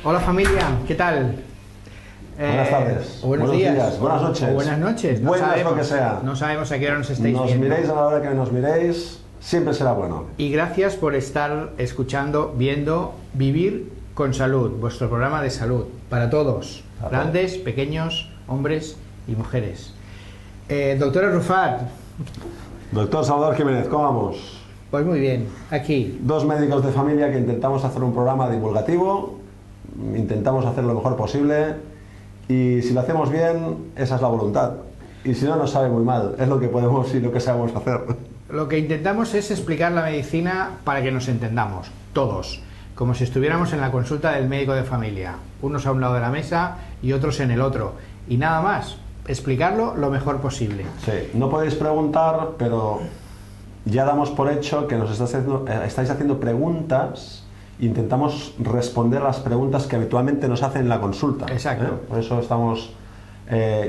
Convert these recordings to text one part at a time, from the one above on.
Hola familia, ¿qué tal? Buenas tardes, buenos días, buenas noches, o buenas noches, no buenas sabemos, lo que sea. No sabemos a qué hora nos estáis nos viendo. Miréis a la hora que nos miréis, siempre será bueno. Y gracias por estar escuchando, viendo Vivir con Salud, vuestro programa de salud para todos, grandes, pequeños, hombres y mujeres. Doctora Rufat. Doctor Salvador Jiménez, ¿cómo vamos? Pues muy bien, aquí. Dos médicos de familia que intentamos hacer un programa divulgativo, intentamos hacer lo mejor posible y si lo hacemos bien, esa es la voluntad. Y si no, nos sabe muy mal, es lo que podemos y lo que sabemos hacer. Lo que intentamos es explicar la medicina para que nos entendamos, todos, como si estuviéramos en la consulta del médico de familia, unos a un lado de la mesa y otros en el otro, y nada más, explicarlo lo mejor posible. Sí, no podéis preguntar, pero ya damos por hecho que nos estáis haciendo preguntas. Intentamos responder las preguntas que habitualmente nos hacen en la consulta. Exacto. Por eso estamos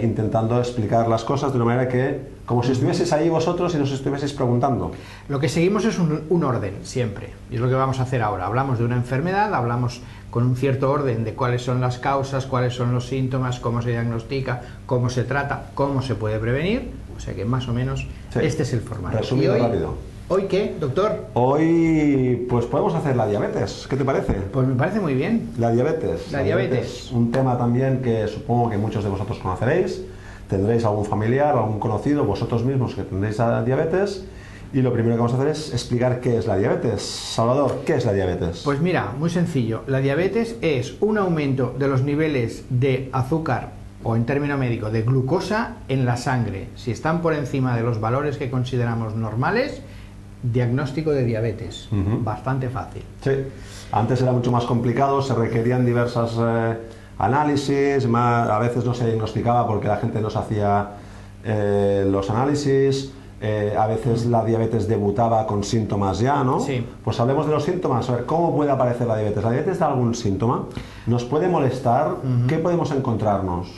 intentando explicar las cosas de una manera que, como si estuvieseis ahí vosotros y nos estuvieseis preguntando. Lo que seguimos es un orden, siempre. Y es lo que vamos a hacer ahora. Hablamos de una enfermedad, hablamos con un cierto orden de cuáles son las causas, cuáles son los síntomas, cómo se diagnostica, cómo se trata, cómo se puede prevenir. O sea que más o menos sí, este es el formato. Resumido rápido. ¿Hoy qué, doctor? Hoy pues podemos hacer la diabetes. ¿Qué te parece? Pues me parece muy bien. La diabetes. La diabetes. Un tema también que supongo que muchos de vosotros conoceréis. Tendréis algún familiar, algún conocido, vosotros mismos que tendréis la diabetes. Y lo primero que vamos a hacer es explicar qué es la diabetes. Salvador, ¿qué es la diabetes? Pues mira, muy sencillo. La diabetes es un aumento de los niveles de azúcar o en término médico de glucosa en la sangre. Si están por encima de los valores que consideramos normales, diagnóstico de diabetes. Bastante fácil. Sí, antes era mucho más complicado, se requerían diversas análisis, a veces no se diagnosticaba porque la gente no se hacía los análisis, a veces la diabetes debutaba con síntomas ya, ¿no? Sí. Pues hablemos de los síntomas, a ver, ¿cómo puede aparecer la diabetes? ¿La diabetes da algún síntoma? ¿Nos puede molestar? ¿Qué podemos encontrarnos?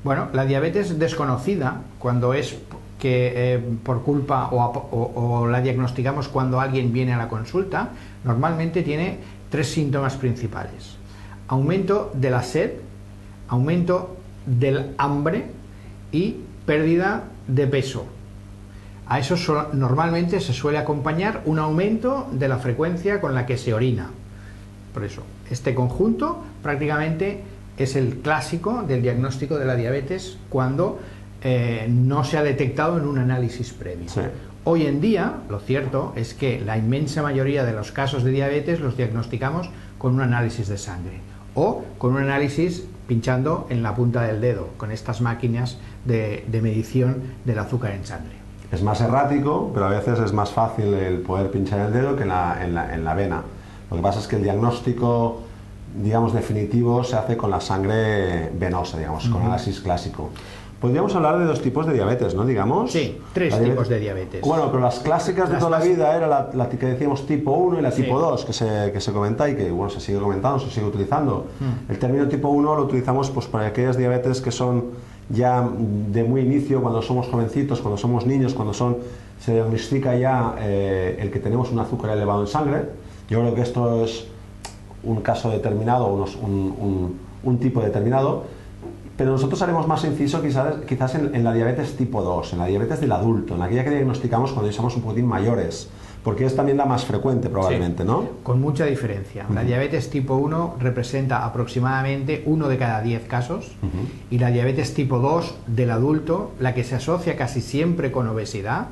Bueno, la diabetes desconocida, cuando es que por culpa o la diagnosticamos cuando alguien viene a la consulta, normalmente tiene tres síntomas principales: aumento de la sed, aumento del hambre y pérdida de peso. A eso normalmente se suele acompañar un aumento de la frecuencia con la que se orina. Por eso, este conjunto prácticamente es el clásico del diagnóstico de la diabetes cuando no se ha detectado en un análisis previo. Sí. Hoy en día, lo cierto es que la inmensa mayoría de los casos de diabetes los diagnosticamos con un análisis de sangre o con un análisis pinchando en la punta del dedo, con estas máquinas de medición del azúcar en sangre. Es más errático, pero a veces es más fácil el poder pinchar el dedo que en la vena. Lo que pasa es que el diagnóstico, digamos, definitivo se hace con la sangre venosa, digamos, con análisis clásico. Podríamos hablar de dos tipos de diabetes, ¿no? Digamos. Sí, tres tipos de diabetes. Bueno, pero las clásicas de toda la vida era la que decíamos tipo 1 y la tipo 2, que se comenta y que bueno, se sigue comentando, se sigue utilizando. El término tipo 1 lo utilizamos pues para aquellas diabetes que son ya de muy inicio, cuando somos jovencitos, cuando somos niños, cuando se diagnostica ya el que tenemos un azúcar elevado en sangre. Yo creo que esto es un caso determinado, un tipo determinado. Pero nosotros haremos más inciso quizás en la diabetes tipo 2, en la diabetes del adulto, en aquella que diagnosticamos cuando ya somos un poquitín mayores, porque es también la más frecuente probablemente, sí, ¿no? Con mucha diferencia. La diabetes tipo 1 representa aproximadamente 1 de cada 10 casos y la diabetes tipo 2 del adulto, la que se asocia casi siempre con obesidad,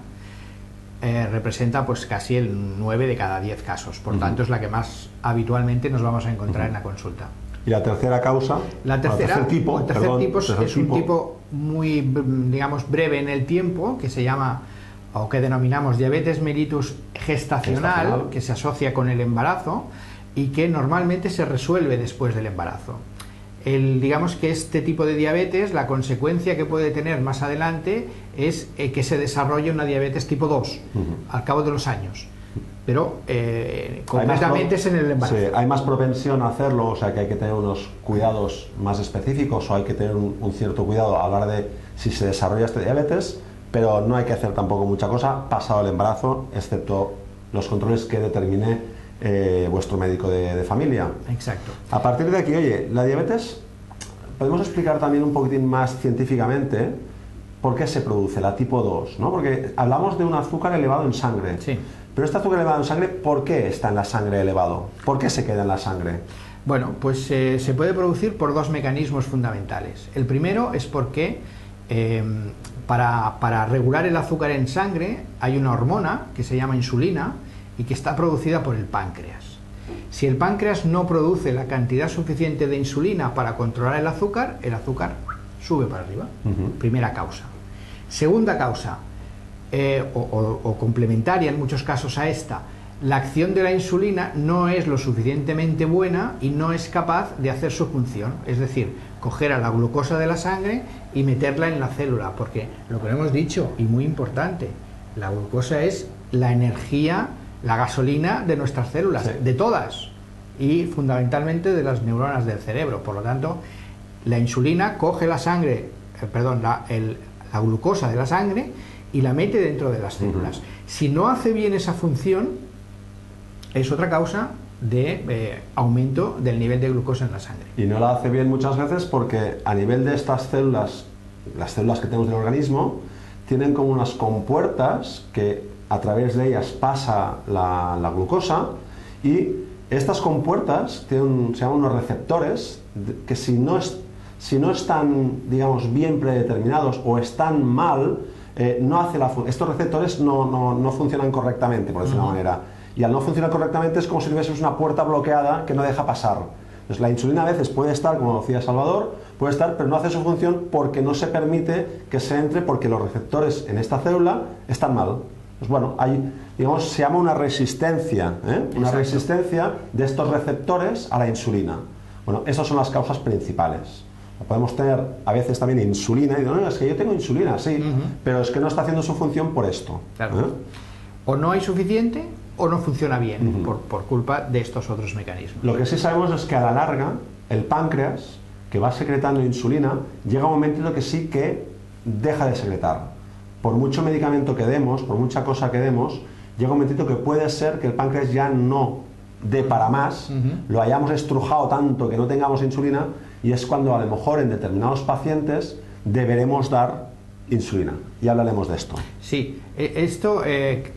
representa pues casi el 9 de cada 10 casos. Por tanto, es la que más habitualmente nos vamos a encontrar en la consulta. ¿Y la tercera causa? El tercer tipo es un tipo muy, digamos, breve en el tiempo, que se llama, o que denominamos diabetes mellitus gestacional, que se asocia con el embarazo y que normalmente se resuelve después del embarazo. Digamos que este tipo de diabetes, la consecuencia que puede tener más adelante es que se desarrolle una diabetes tipo 2 al cabo de los años. Pero completamente es en el embarazo. Sí, hay más propensión a hacerlo, o sea que hay que tener unos cuidados más específicos o hay que tener un cierto cuidado a la hora de si se desarrolla este diabetes, pero no hay que hacer tampoco mucha cosa pasado el embarazo, excepto los controles que determine vuestro médico de familia. Exacto. A partir de aquí, oye, la diabetes, podemos explicar también un poquitín más científicamente por qué se produce la tipo 2, ¿no? Porque hablamos de un azúcar elevado en sangre. Sí. Pero este azúcar elevado en sangre, ¿por qué está en la sangre elevado? ¿Por qué se queda en la sangre? Bueno, pues se puede producir por dos mecanismos fundamentales. El primero es porque para regular el azúcar en sangre hay una hormona que se llama insulina y que está producida por el páncreas. Si el páncreas no produce la cantidad suficiente de insulina para controlar el azúcar sube para arriba. Primera causa. Segunda causa, o complementaria en muchos casos a esta, la acción de la insulina no es lo suficientemente buena y no es capaz de hacer su función, es decir, coger a la glucosa de la sangre y meterla en la célula, porque lo que hemos dicho, y muy importante, la glucosa es la energía, la gasolina de nuestras células, de todas, y fundamentalmente de las neuronas del cerebro. Por lo tanto, la insulina coge la sangre, la glucosa de la sangre y la mete dentro de las células. Si no hace bien esa función, es otra causa de aumento del nivel de glucosa en la sangre. Y no la hace bien muchas veces porque a nivel de estas células, las células que tenemos en el organismo, tienen como unas compuertas que a través de ellas pasa la glucosa, y estas compuertas se llaman unos receptores que si no están, digamos, bien predeterminados o están mal, estos receptores no funcionan correctamente, por decirlo de una manera. Y al no funcionar correctamente es como si tuviésemos una puerta bloqueada que no deja pasar. Entonces la insulina a veces puede estar, como decía Salvador, puede estar, pero no hace su función porque no se permite que se entre, porque los receptores en esta célula están mal. Pues bueno, digamos, se llama una resistencia, una resistencia de estos receptores a la insulina. Bueno, esas son las causas principales. Podemos tener a veces también insulina y digo, no, es que yo tengo insulina, sí, pero es que no está haciendo su función por esto. Claro. O no hay suficiente o no funciona bien por culpa de estos otros mecanismos. Lo que sí sabemos es que a la larga el páncreas, que va secretando insulina, llega un momento en el que sí que deja de secretar. Por mucho medicamento que demos, por mucha cosa que demos, llega un momentito que puede ser que el páncreas ya no dé para más, lo hayamos estrujado tanto que no tengamos insulina, y es cuando a lo mejor en determinados pacientes deberemos dar insulina. Y hablaremos de esto. Sí, esto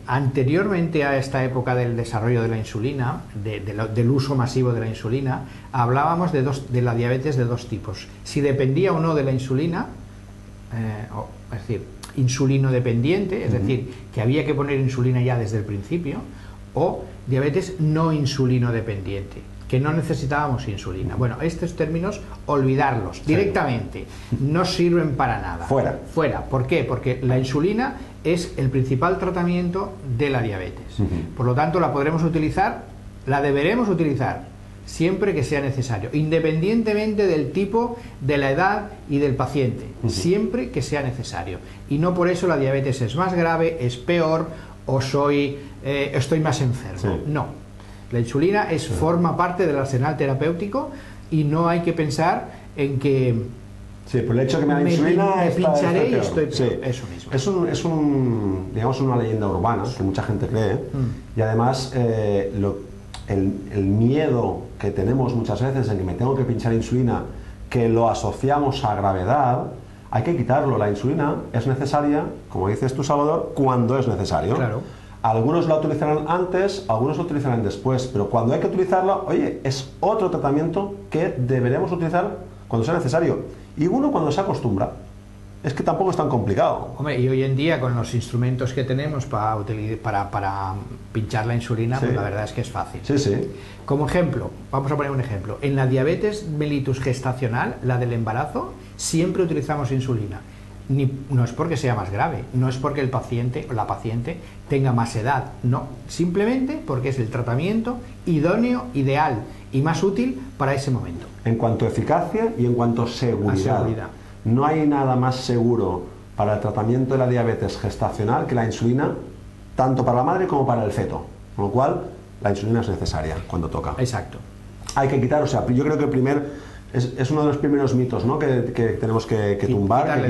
anteriormente a esta época del desarrollo de la insulina, del uso masivo de la insulina, hablábamos de la diabetes de dos tipos. Si dependía o no de la insulina, es decir, insulino dependiente, es decir, que había que poner insulina ya desde el principio, o diabetes no insulino dependiente, que no necesitábamos insulina. Bueno, estos términos, olvidarlos directamente, no sirven para nada. Fuera. Fuera. ¿Por qué? Porque la insulina es el principal tratamiento de la diabetes. Por lo tanto, la podremos utilizar, la deberemos utilizar siempre que sea necesario, independientemente del tipo, de la edad y del paciente, siempre que sea necesario. Y no por eso la diabetes es más grave, es peor o estoy más enfermo. No. La insulina forma parte del arsenal terapéutico y no hay que pensar en que por el hecho de que me da insulina me pincharé y estoy peor. Eso mismo. Digamos, una leyenda urbana que mucha gente cree, y además el miedo que tenemos muchas veces en que me tengo que pinchar insulina, que lo asociamos a gravedad, hay que quitarlo. La insulina es necesaria, como dices tú, Salvador, cuando es necesario. Claro. Algunos la utilizarán antes, algunos la utilizarán después, pero cuando hay que utilizarla, oye, es otro tratamiento que deberemos utilizar cuando sea necesario. Y uno cuando se acostumbra. Es que tampoco es tan complicado. Hombre, y hoy en día con los instrumentos que tenemos para pinchar la insulina, pues la verdad es que es fácil. Como ejemplo, vamos a poner un ejemplo. En la diabetes mellitus gestacional, la del embarazo, siempre utilizamos insulina. No es porque sea más grave, no es porque el paciente o la paciente tenga más edad, no, simplemente porque es el tratamiento idóneo, ideal y más útil para ese momento. En cuanto a eficacia y en cuanto a seguridad. No hay nada más seguro para el tratamiento de la diabetes gestacional que la insulina, tanto para la madre como para el feto, con lo cual la insulina es necesaria cuando toca. Exacto. Hay que quitar, yo creo que es uno de los primeros mitos, ¿no?, que tenemos que tumbar,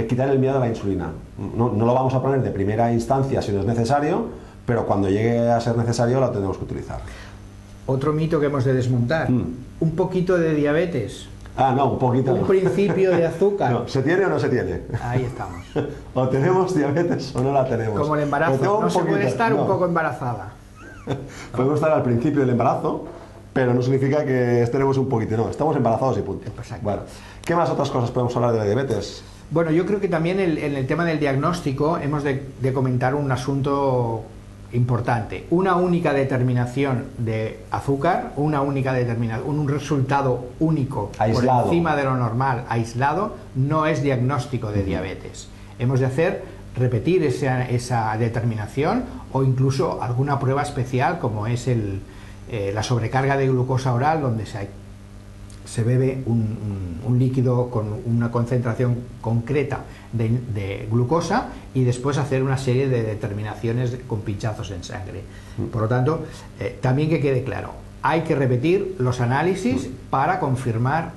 quitar el miedo a la insulina. No lo vamos a poner de primera instancia si no es necesario, pero cuando llegue a ser necesario la tenemos que utilizar. Otro mito que hemos de desmontar, un poquito de diabetes. Ah, no, un poquito. Un principio de azúcar. No, ¿se tiene o no se tiene? Ahí estamos. O tenemos diabetes o no la tenemos. Como el embarazo, no se puede estar un poco embarazada. Podemos estar al principio del embarazo, pero no significa que estemos un poquito, no, estamos embarazados y punto. Exacto. Bueno, ¿qué más otras cosas podemos hablar de la diabetes? Bueno, yo creo que también en el tema del diagnóstico hemos de comentar un asunto importante. Una única determinación de azúcar, un resultado único aislado, por encima de lo normal, aislado, no es diagnóstico de diabetes. Hemos de repetir esa determinación o incluso alguna prueba especial como es la sobrecarga de glucosa oral, donde se bebe un líquido con una concentración concreta de glucosa y después hacer una serie de determinaciones con pinchazos en sangre. Por lo tanto, también que quede claro, hay que repetir los análisis para confirmar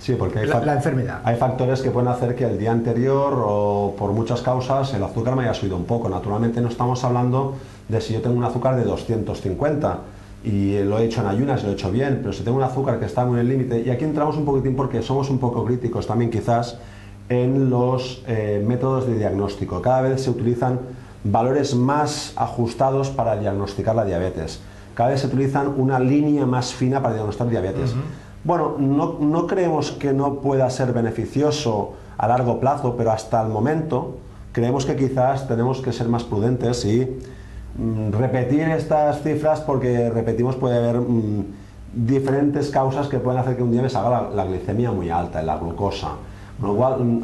sí, porque la enfermedad. Hay factores que pueden hacer que el día anterior o por muchas causas el azúcar me haya subido un poco. Naturalmente no estamos hablando de si yo tengo un azúcar de 250 y lo he hecho en ayunas y lo he hecho bien, pero si tengo un azúcar que está muy en el límite, y aquí entramos un poquitín porque somos un poco críticos también quizás en los métodos de diagnóstico. Cada vez se utilizan valores más ajustados para diagnosticar la diabetes. Cada vez se utilizan una línea más fina para diagnosticar diabetes. Bueno, no creemos que no pueda ser beneficioso a largo plazo, pero hasta el momento creemos que quizás tenemos que ser más prudentes y repetir estas cifras, porque repetimos puede haber diferentes causas que pueden hacer que un día me salga la glicemia muy alta, la glucosa. Con lo cual,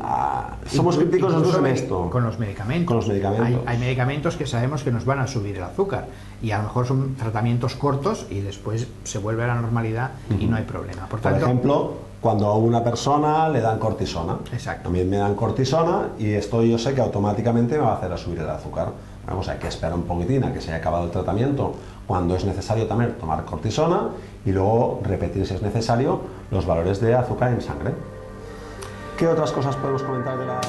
somos críticos nosotros en esto. Con los medicamentos. Con los medicamentos. Hay medicamentos que sabemos que nos van a subir el azúcar y a lo mejor son tratamientos cortos y después se vuelve a la normalidad y no hay problema. Por ejemplo, cuando a una persona le dan cortisona. Exacto. A mí me dan cortisona y esto yo sé que automáticamente me va a hacer subir el azúcar. Vamos, hay que esperar un poquitín a que se haya acabado el tratamiento, cuando es necesario también tomar cortisona y luego repetir, si es necesario, los valores de azúcar en sangre. ¿Qué otras cosas podemos comentar de la